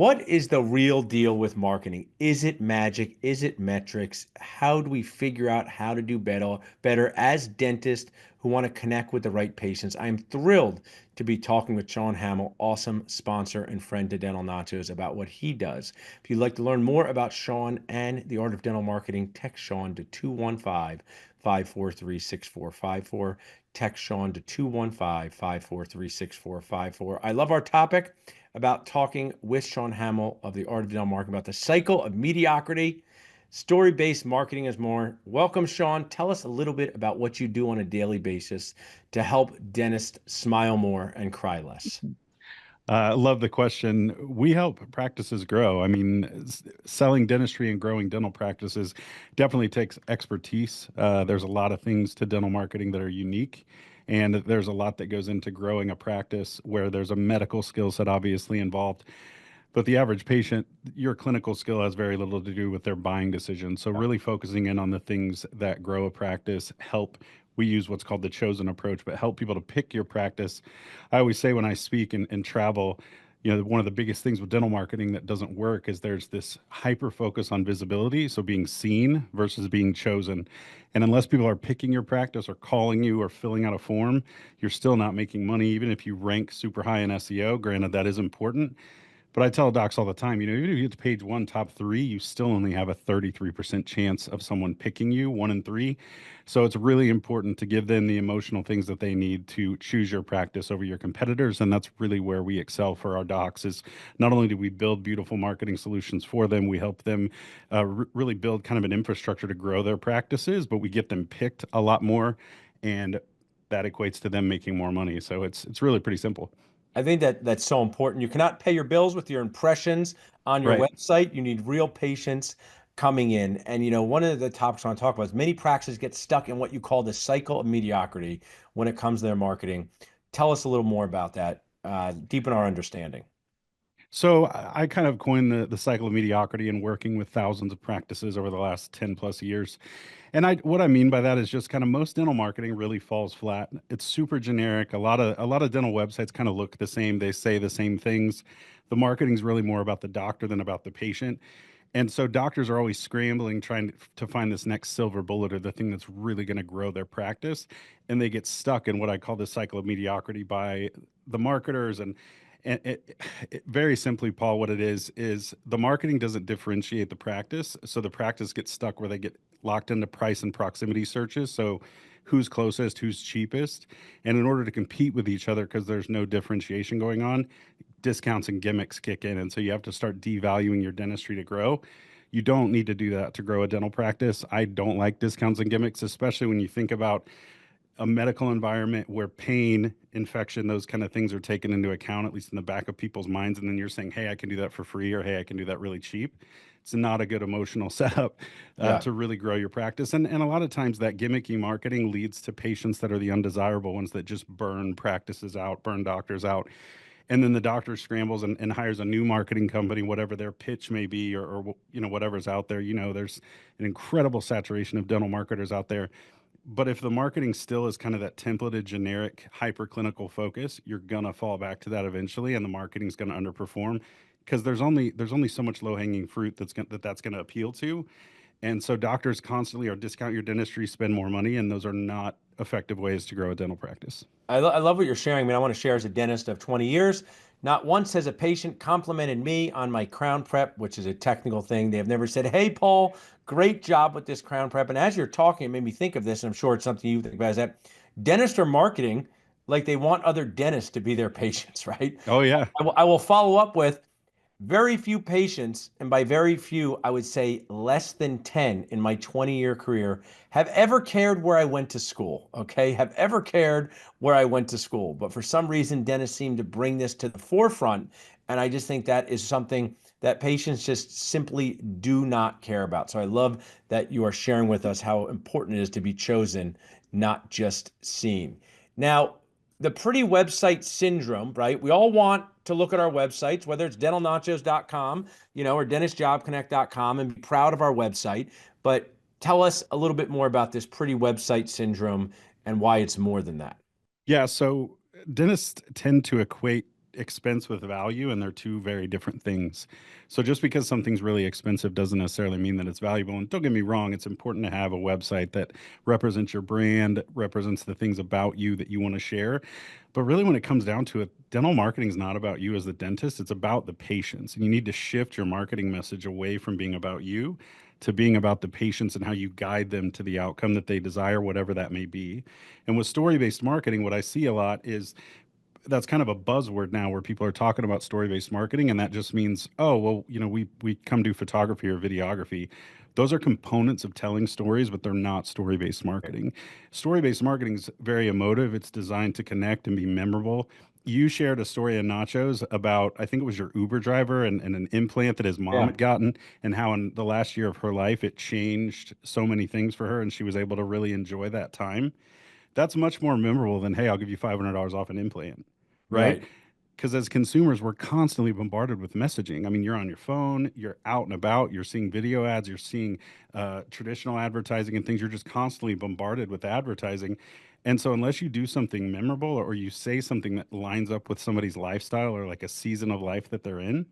What is the real deal with marketing? Is it magic? Is it metrics? How do we figure out how to do better as dentists who want to connect with the right patients? I'm thrilled to be talking with Sean Hamel, awesome sponsor and friend to Dental Nachos, about what he does. If you'd like to learn more about Sean and the art of dental marketing, text Sean to 215-543-6454. Text Sean to 215-543-6454. I love our topic about talking with Sean Hamel of the Art of Dental Marketing about the cycle of mediocrity. Story-based marketing is more. Welcome, Sean. Tell us a little bit about what you do on a daily basis to help dentists smile more and cry less. I love the question. We help practices grow. I mean, selling dentistry and growing dental practices definitely takes expertise. There's a lot of things to dental marketing that are unique, and there's a lot that goes into growing a practice where there's a medical skill set obviously involved. But the average patient, your clinical skill has very little to do with their buying decisions. So, really focusing in on the things that grow a practice, help. We use what's called the chosen approach, but help people to pick your practice. I always say when I speak and travel, one of the biggest things with dental marketing that doesn't work is there's this hyper focus on visibility. So, being seen versus being chosen. And unless people are picking your practice or calling you or filling out a form, you're still not making money, even if you rank super high in SEO. Granted, that is important, but I tell docs all the time, even if you get to page one, top three, you still only have a 33% chance of someone picking you, one in three. So it's really important to give them the emotional things that they need to choose your practice over your competitors. And that's really where we excel for our docs is not only do we build beautiful marketing solutions for them, we help them really build kind of an infrastructure to grow their practices, but we get them picked a lot more. And that equates to them making more money. So it's really pretty simple. I think that that's so important. You cannot pay your bills with your impressions on your Right. website. You need real patients coming in. And one of the topics I want to talk about is many practices get stuck in what you call the cycle of mediocrity when it comes to their marketing. Tell us a little more about that, deepen our understanding. So I kind of coined the cycle of mediocrity and working with thousands of practices over the last 10 plus years. And what I mean by that is just kind of most dental marketing really falls flat. It's super generic. A lot of dental websites kind of look the same. They say the same things. The marketing is really more about the doctor than about the patient. And so doctors are always scrambling, trying to find this next silver bullet or the thing that's really going to grow their practice. And they get stuck in what I call the cycle of mediocrity by the marketers. And very simply, Paul, what it is the marketing doesn't differentiate the practice. So the practice gets stuck where they get locked into price and proximity searches. So who's closest, who's cheapest. And in order to compete with each other, because there's no differentiation going on, discounts and gimmicks kick in. And so you have to start devaluing your dentistry to grow. You don't need to do that to grow a dental practice. I don't like discounts and gimmicks, especially when you think about a medical environment where pain, infection, those kind of things are taken into account, at least in the back of people's minds. And then you're saying, hey, I can do that for free, or hey, I can do that really cheap. It's not a good emotional setup Yeah. to really grow your practice. And a lot of times that gimmicky marketing leads to patients that are the undesirable ones that just burn practices out, burn doctors out. And then the doctor scrambles and hires a new marketing company, whatever their pitch may be, or whatever's out there. There's an incredible saturation of dental marketers out there, but if the marketing still is kind of that templated, generic, hyperclinical focus, you're gonna fall back to that eventually, and the marketing's gonna underperform because there's only so much low hanging fruit that's gonna appeal to, and so doctors constantly are discount your dentistry, spend more money, and those are not effective ways to grow a dental practice. I love what you're sharing. I mean, I want to share as a dentist of 20 years. Not once has a patient complimented me on my crown prep, which is a technical thing. They have never said, "Hey, Paul, great job with this crown prep." And as you're talking, it made me think of this, and I'm sure it's something you think about, is that dentists are marketing like they want other dentists to be their patients, right? Oh yeah. I will follow up with very few patients, and by very few, I would say less than 10 in my 20-year career, have ever cared where I went to school, okay? Have ever cared where I went to school. But for some reason, dentists seem to bring this to the forefront. And I just think that is something that patients just simply do not care about. So I love that you are sharing with us how important it is to be chosen, not just seen. Now, the pretty website syndrome, right? We all want to look at our websites, whether it's dentalnachos.com, or dentistjobconnect.com, and be proud of our website. But tell us a little bit more about this pretty website syndrome and why it's more than that. Yeah, so dentists tend to equate expense with value, and they're two very different things. So just because something's really expensive doesn't necessarily mean that it's valuable. And don't get me wrong, it's important to have a website that represents your brand, represents the things about you that you want to share. But really, when it comes down to it, dental marketing is not about you as the dentist, it's about the patients. And you need to shift your marketing message away from being about you to being about the patients and how you guide them to the outcome that they desire, whatever that may be. And with story based marketing, what I see a lot is that's kind of a buzzword now where people are talking about story-based marketing, and that just means, oh, well, we come do photography or videography. Those are components of telling stories, but they're not story-based marketing. Story-based marketing is very emotive. It's designed to connect and be memorable. You shared a story in Nachos about, I think it was your Uber driver and an implant that his mom Yeah, had gotten, and how in the last year of her life it changed so many things for her, and she was able to really enjoy that time. That's much more memorable than, hey, I'll give you $500 off an implant, right? right. Because as consumers, we're constantly bombarded with messaging. I mean, you're on your phone, you're out and about, you're seeing video ads, you're seeing traditional advertising and things. You're just constantly bombarded with advertising. And so, unless you do something memorable or you say something that lines up with somebody's lifestyle or like a season of life that they're in,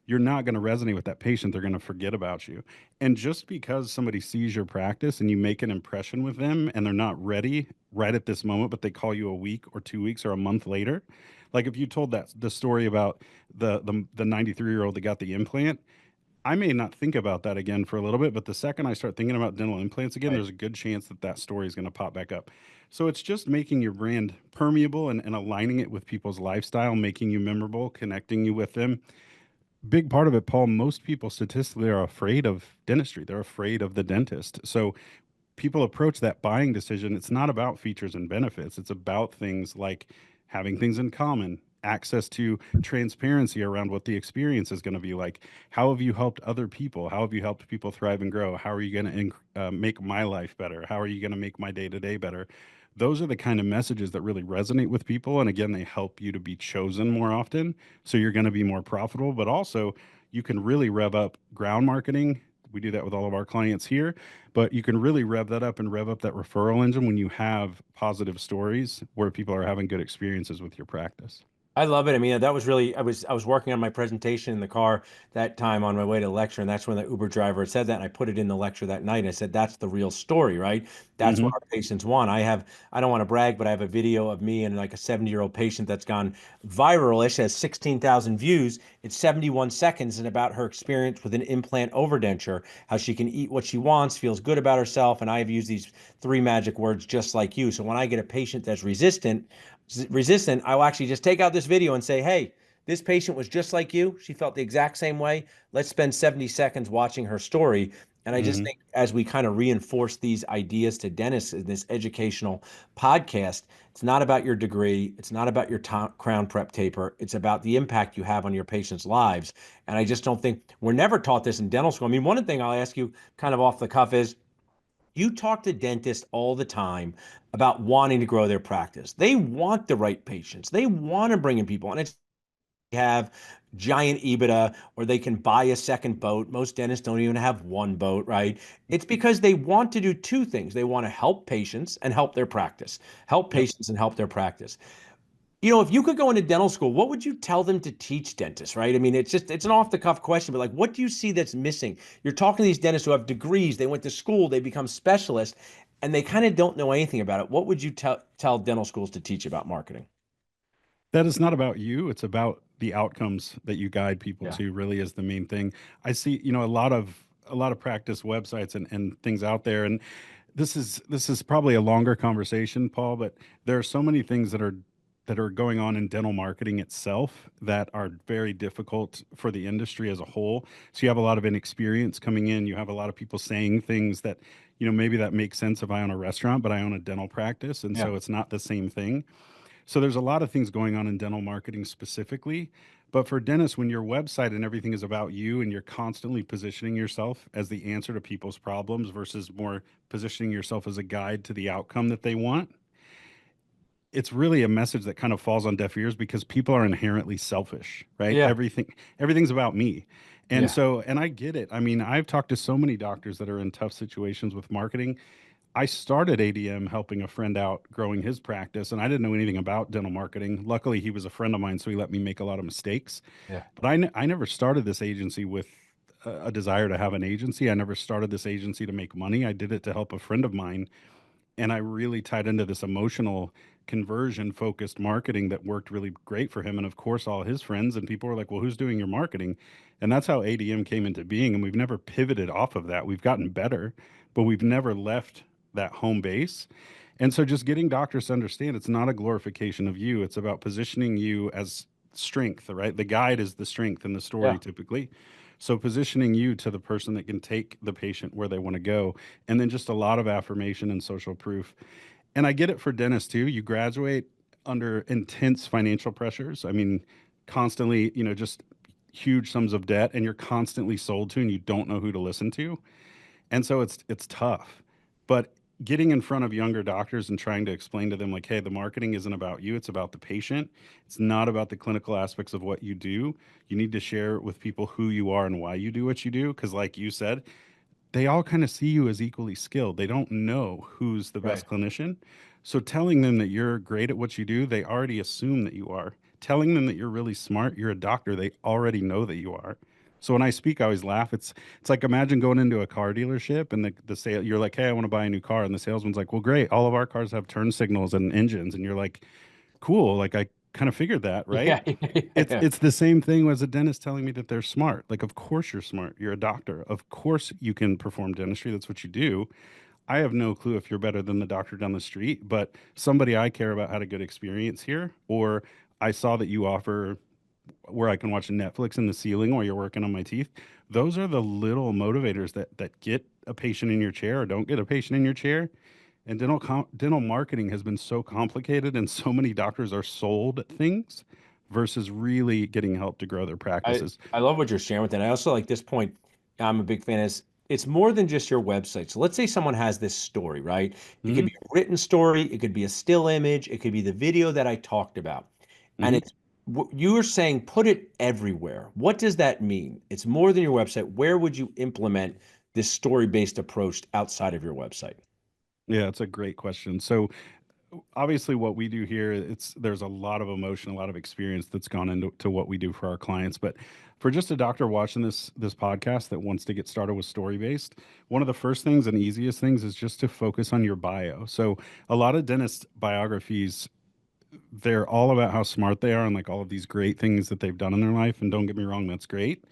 you're not going to resonate with that patient. They're going to forget about you. And just because somebody sees your practice and you make an impression with them and they're not ready right at this moment, but they call you a week or 2 weeks or a month later, like if you told that the story about the 93-year-old that got the implant, I may not think about that again for a little bit, but the second I start thinking about dental implants again, Right. there's a good chance that that story is going to pop back up. So it's just making your brand permeable and aligning it with people's lifestyle, making you memorable, connecting you with them. Big part of it, Paul, most people statistically are afraid of dentistry. They're afraid of the dentist. So people approach that buying decision, it's not about features and benefits. It's about things like having things in common, access to transparency around what the experience is going to be like. How have you helped other people? How have you helped people thrive and grow? How are you going to make my life better? How are you going to make my day to day better? Those are the kind of messages that really resonate with people. And again, they help you to be chosen more often. So you're going to be more profitable, but also you can really rev up ground marketing. We do that with all of our clients here, but you can really rev that up and rev up that referral engine when you have positive stories where people are having good experiences with your practice. I love it. I mean, that was really, I was working on my presentation in the car that time on my way to the lecture, and that's when the Uber driver said that, and I put it in the lecture that night. And I said, that's the real story, right? That's what Hmm. our patients want. I don't want to brag, but I have a video of me and like a 70-year-old patient that's gone viral. It has 16,000 views. It's 71 seconds and about her experience with an implant overdenture, how she can eat what she wants, feels good about herself. And I have used these three magic words just like you. So when I get a patient that's resistant, I will actually just take out this video and say, hey, this patient was just like you. She felt the exact same way. Let's spend 70 seconds watching her story. And I just Hmm. think as we kind of reinforce these ideas to dentists in this educational podcast, it's not about your degree. It's not about your crown prep taper. It's about the impact you have on your patients' lives. And I just don't think we're never taught this in dental school. I mean, one thing I'll ask you kind of off the cuff is, you talk to dentists all the time about wanting to grow their practice. They want the right patients. They want to bring in people. And it's have giant EBITDA or they can buy a second boat. Most dentists don't even have one boat, right? It's because they want to do two things. They want to help patients and help their practice. Help Yep. patients and help their practice. You know, if you could go into dental school, what would you tell them to teach dentists, right? I mean, it's an off the cuff question, but like, what do you see that's missing? You're talking to these dentists who have degrees, they went to school, they become specialists, and they kind of don't know anything about it. What would you tell dental schools to teach about marketing? That is not about you. It's about the outcomes that you guide people Yeah. to, really is the main thing. I see, a lot of practice websites and things out there. And this is probably a longer conversation, Paul, but there are so many things that are going on in dental marketing itself that are very difficult for the industry as a whole. So you have a lot of inexperience coming in. You have a lot of people saying things that, maybe that makes sense if I own a restaurant, but I own a dental practice, and Yeah. so it's not the same thing. So there's a lot of things going on in dental marketing specifically. But for dentists, when your website and everything is about you and you're constantly positioning yourself as the answer to people's problems versus more positioning yourself as a guide to the outcome that they want, it's really a message that kind of falls on deaf ears because people are inherently selfish, right? Yeah. Everything's about me. And Yeah. so, and I get it. I mean, I've talked to so many doctors that are in tough situations with marketing. I started ADM helping a friend out growing his practice, and I didn't know anything about dental marketing. Luckily, he was a friend of mine, so he let me make a lot of mistakes. Yeah. But I never started this agency with a desire to have an agency. I never started this agency to make money. I did it to help a friend of mine, and I really tied into this emotional conversion focused marketing that worked really great for him. And of course, all his friends and people were like, well, who's doing your marketing? And that's how ADM came into being. And we've never pivoted off of that. We've gotten better, but we've never left that home base. And so just getting doctors to understand it's not a glorification of you, it's about positioning you as strength, right? The guide is the strength in the story Yeah. typically. So positioning you to the person that can take the patient where they want to go, and then just a lot of affirmation and social proof. And I get it for dentists too. You graduate under intense financial pressures. I mean, constantly, just huge sums of debt, and you're constantly sold to and you don't know who to listen to. And so it's tough. But getting in front of younger doctors and trying to explain to them like, hey, the marketing isn't about you, it's about the patient. It's not about the clinical aspects of what you do. You need to share with people who you are and why you do what you do, because like you said, they all kind of see you as equally skilled. They don't know who's the Right. best clinician. So telling them that you're great at what you do, they already assume that you are. Telling them that you're really smart, you're a doctor, they already know that you are. So when I speak, I always laugh. It's like imagine going into a car dealership and the sale you're like, "Hey, I want to buy a new car." And the salesman's like, "Well, great. All of our cars have turn signals and engines." And you're like, "Cool. Like I kind of figured that, right?" Yeah. Yeah. It's Yeah. it's the same thing as a dentist telling me that they're smart. Like, of course you're smart. You're a doctor. Of course you can perform dentistry. That's what you do. I have no clue if you're better than the doctor down the street, but somebody I care about had a good experience here, or I saw that you offer where I can watch Netflix in the ceiling while you're working on my teeth. Those are the little motivators that get a patient in your chair or don't get a patient in your chair. And dental marketing has been so complicated, and so many doctors are sold things versus really getting help to grow their practices. I love what you're sharing with that. I also like this point. I'm a big fan is it's more than just your website. So let's say someone has this story, right? It could Hmm. be a written story, it could be a still image, it could be the video that I talked about. And Hmm. it's you were saying put it everywhere. What does that mean? It's more than your website. Where would you implement this story-based approach outside of your website? Yeah, it's a great question. So obviously what we do here, it's there's a lot of emotion, a lot of experience that's gone into what we do for our clients. But for just a doctor watching this podcast that wants to get started with story based, one of the first things and easiest things is just to focus on your bio. So a lot of dentist biographies, they're all about how smart they are and like all of these great things that they've done in their life. And don't get me wrong, that's great.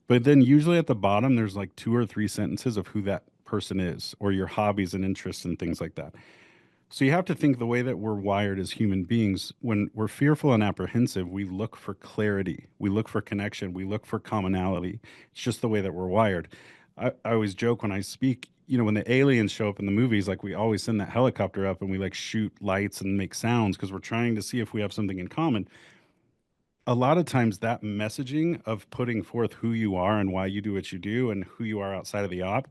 But then usually at the bottom, there's like two or three sentences of who that person is or your hobbies and interests and things like that. So you have to think the way that we're wired as human beings. When we're fearful and apprehensive, we look for clarity, we look for connection, we look for commonality. It's just the way that we're wired. I always joke when I speak, when the aliens show up in the movies, like we always send that helicopter up and we like shoot lights and make sounds because we're trying to see if we have something in common. A lot of times, that messaging of putting forth who you are and why you do what you do and who you are outside of the op,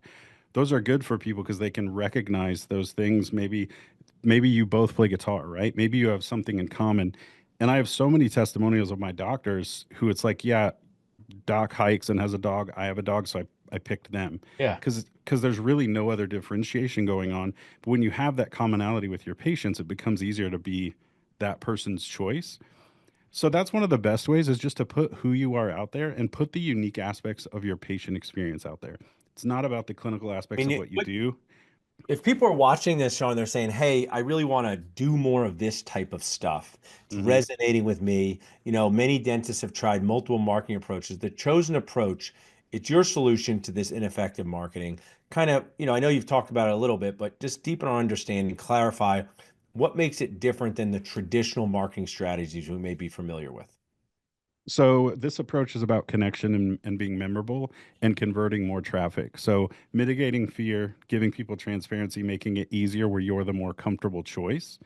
those are good for people because they can recognize those things. Maybe you both play guitar, right? Maybe you have something in common. And I have so many testimonials of my doctors who it's like, yeah, doc hikes and has a dog. I have a dog, so I picked them Yeah. because there's really no other differentiation going on. But when you have that commonality with your patients, it becomes easier to be that person's choice. So that's one of the best ways is just to put who you are out there and put the unique aspects of your patient experience out there. It's not about the clinical I aspects of mean, what you do. if people are watching this show and they're saying, "Hey, I really want to do more of this type of stuff," it's Hmm. resonating with me. Many dentists have tried multiple marketing approaches. The chosen approach, it's your solution to this ineffective marketing. Kind of, I know you've talked about it a little bit, but just deepen our understanding, clarify what makes it different than the traditional marketing strategies we may be familiar with. So this approach is about connection and being memorable and converting more traffic. So mitigating fear, giving people transparency, making it easier where you're the more comfortable choice.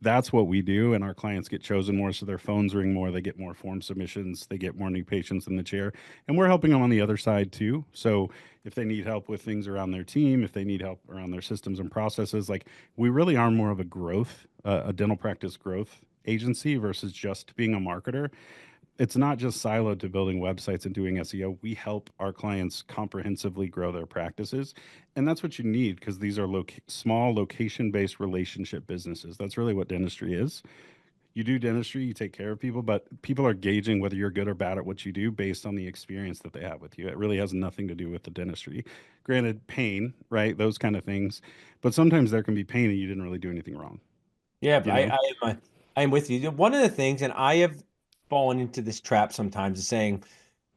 That's what we do, and our clients get chosen more, so their phones ring more, they get more form submissions, they get more new patients in the chair, and we're helping them on the other side too. So if they need help with things around their team, if they need help around their systems and processes, like we really are more of a dental practice growth agency versus just being a marketer. it's not just siloed to building websites and doing SEO. We help our clients comprehensively grow their practices. And that's what you need because these are small location based relationship businesses. That's really what dentistry is. You do dentistry, you take care of people, but people are gauging whether you're good or bad at what you do based on the experience that they have with you. It really has nothing to do with the dentistry. Granted, pain, right? Those kind of things. But sometimes there can be pain and you didn't really do anything wrong, Yeah, you know? I am with you. One of the things, and I have fallen into this trap sometimes, is saying,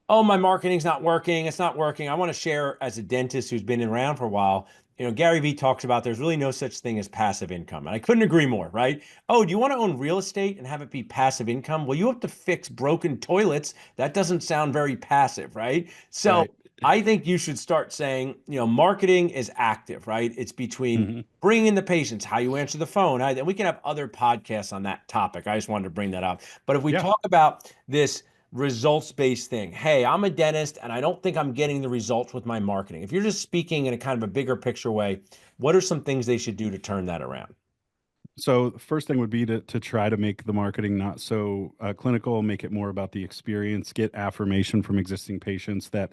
oh, my marketing's not working. It's not working. I want to share as a dentist who's been around for a while. Gary Vee talks about there's really no such thing as passive income. And I couldn't agree more, right? Oh, do you want to own real estate and have it be passive income? Well, you have to fix broken toilets. That doesn't sound very passive, right? So Right. I think you should start saying, marketing is active, right? It's between Hmm. bringing in the patients, how you answer the phone. And we can have other podcasts on that topic. I just wanted to bring that up. But if we Yeah. talk about this results-based thing. Hey, I'm a dentist and I don't think I'm getting the results with my marketing. If you're just speaking in a kind of a bigger picture way, what are some things they should do to turn that around? So the first thing would be to try to make the marketing not so clinical, make it more about the experience, get affirmation from existing patients that,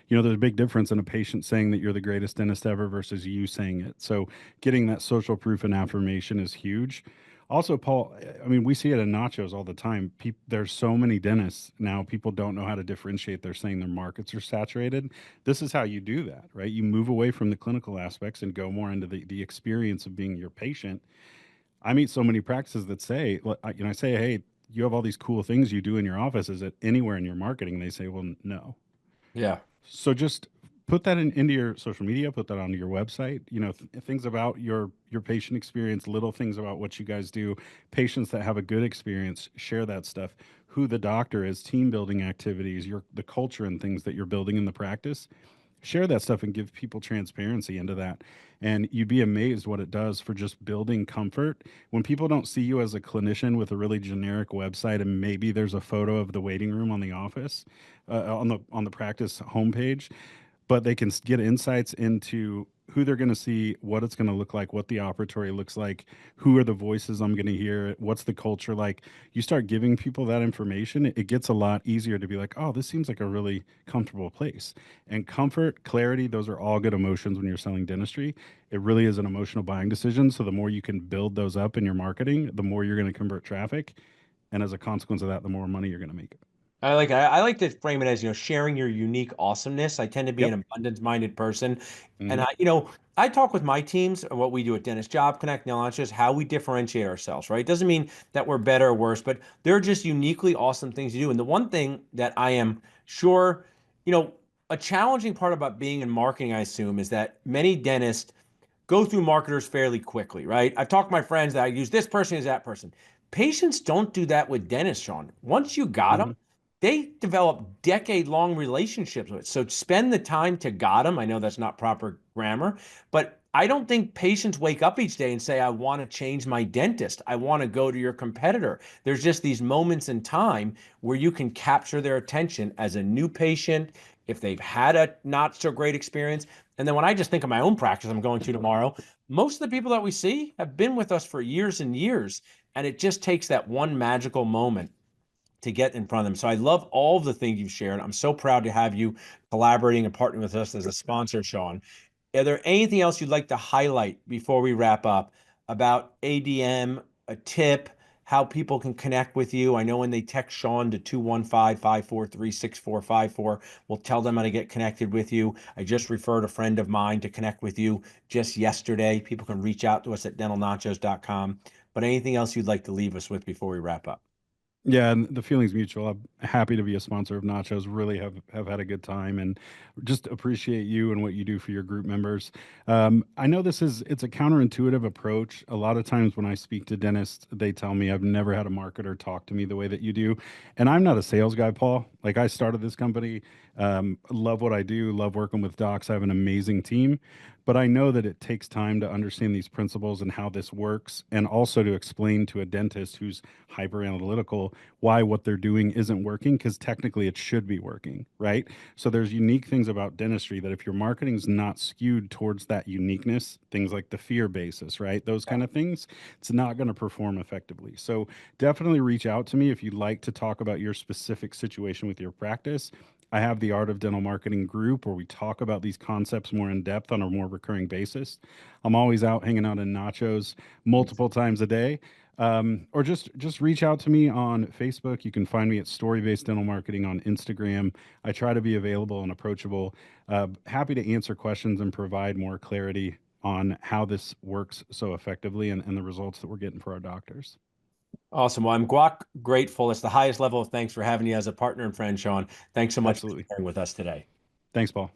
there's a big difference in a patient saying that you're the greatest dentist ever versus you saying it. So getting that social proof and affirmation is huge. Also, Paul, I mean, we see it in Nachos all the time. There's so many dentists now, people don't know how to differentiate. They're saying their markets are saturated. This is how you do that, right? You move away from the clinical aspects and go more into the experience of being your patient. I meet so many practices that say, I say, hey, you have all these cool things you do in your office. Is it anywhere in your marketing? They say, well, no. Yeah. So just put that into your social media, put that onto your website. Things about your patient experience, little things about what you guys do. Patients that have a good experience, share that stuff. Who the doctor is, team building activities, the culture and things that you're building in the practice, share that stuff and give people transparency into that. And you'd be amazed what it does for just building comfort. When people don't see you as a clinician with a really generic website and maybe there's a photo of the waiting room on the office, on the practice homepage, but they can get insights into who they're going to see, what it's going to look like, what the operatory looks like, who are the voices I'm going to hear, what's the culture like. You start giving people that information, it gets a lot easier to be like, oh, this seems like a really comfortable place. And comfort, clarity, those are all good emotions when you're selling dentistry. It really is an emotional buying decision. So the more you can build those up in your marketing, the more you're going to convert traffic. And as a consequence of that, the more money you're going to make. I like to frame it as, sharing your unique awesomeness. I tend to be an Yep. abundance-minded person. And Hmm. I talk with my teams and what we do at Dentist Job Connect, Nail Launches, how we differentiate ourselves, right? It doesn't mean that we're better or worse, but there are just uniquely awesome things to do. And the one thing that I am sure, you know, a challenging part about being in marketing, I assume, is that many dentists go through marketers fairly quickly, right? I've talked to my friends that I use this person, use that person. Patients don't do that with dentists, Sean. Once you got them, Hmm. they develop decade-long relationships with it. So spend the time to got them. I know that's not proper grammar, but I don't think patients wake up each day and say, I want to change my dentist. I want to go to your competitor. There's just these moments in time where you can capture their attention as a new patient, if they've had a not so great experience. And then when I just think of my own practice I'm going to tomorrow, most of the people that we see have been with us for years and years. And it just takes that one magical moment to get in front of them. So I love all of the things you've shared. I'm so proud to have you collaborating and partnering with us as a sponsor, Sean. Are there anything else you'd like to highlight before we wrap up about ADM, a tip, how people can connect with you? I know when they text Sean to 215-543-6454, we'll tell them how to get connected with you. I just referred a friend of mine to connect with you just yesterday. People can reach out to us at dentalnachos.com. But anything else you'd like to leave us with before we wrap up? Yeah, and the feeling's mutual. I'm happy to be a sponsor of Nachos. Really have had a good time and just appreciate you and what you do for your group members. I know it's a counterintuitive approach. A lot of times when I speak to dentists, they tell me I've never had a marketer talk to me the way that you do. And I'm not a sales guy, Paul. Like I started this company, love what I do, love working with docs. I have an amazing team. but I know that it takes time to understand these principles and how this works, and also to explain to a dentist who's hyper analytical why what they're doing isn't working, because technically it should be working, right? So there's unique things about dentistry that if your marketing's not skewed towards that uniqueness, things like the fear basis, right? Those kind of things, it's not going to perform effectively. So definitely reach out to me if you'd like to talk about your specific situation with your practice. I have the Art of Dental Marketing group where we talk about these concepts more in depth on a more recurring basis. I'm always out hanging out in Nachos multiple times a day. Or just reach out to me on Facebook. You can find me at Story Based Dental Marketing on Instagram. I try to be available and approachable. Happy to answer questions and provide more clarity on how this works so effectively, and the results that we're getting for our doctors. Awesome. Well, I'm guac grateful. It's the highest level of thanks for having you as a partner and friend, Sean. Thanks so much for Absolutely. sharing with us today. Thanks, Paul.